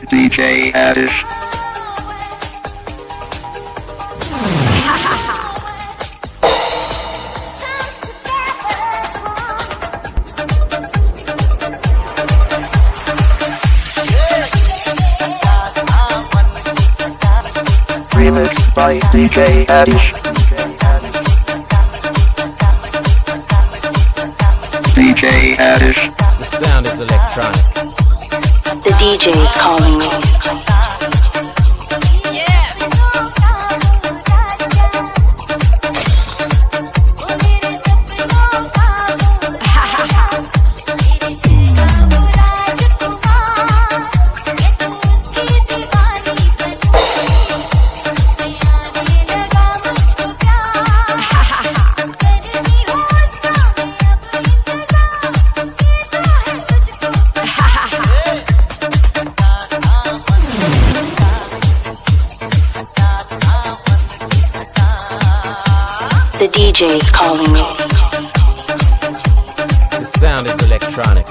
DJ Aatish. Remix by DJ Aatish. DJ Aatish. The sound is electronic. The DJ is calling me. The DJ is calling me. The sound is electronic.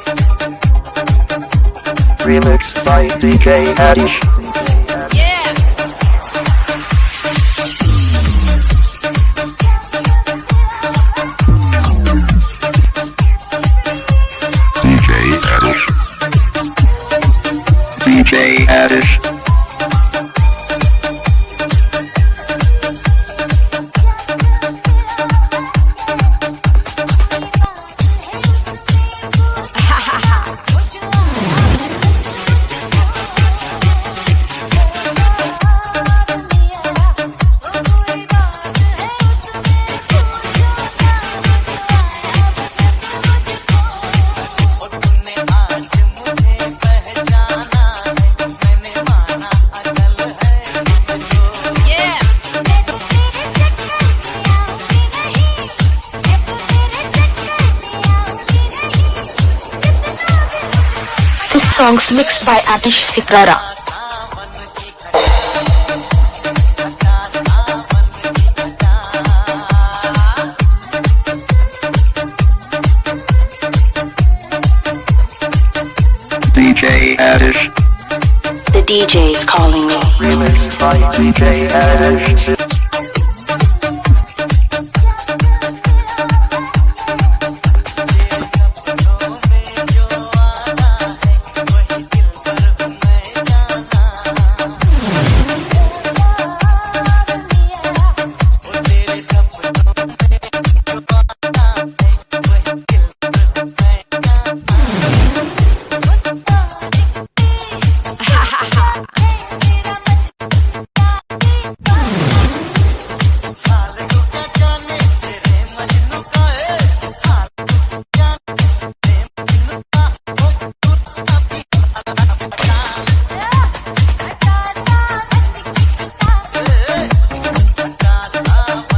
Remix by DJ Aatish. DJ Aatish. Songs mixed by Aatish Sikrara. DJ Aatish. The DJ is calling me. Remix by DJ Aatish.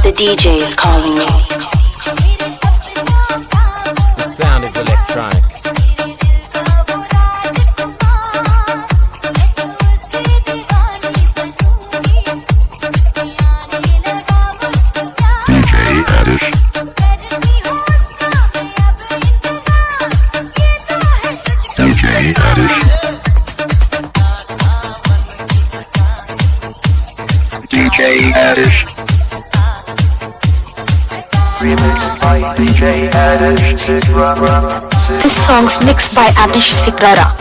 The DJ is calling me. The sound is electronic. DJ Aatish. DJ Aatish. DJ Aatish. Remix by DJ Aatish. This song's mixed by Aatish Sikrara.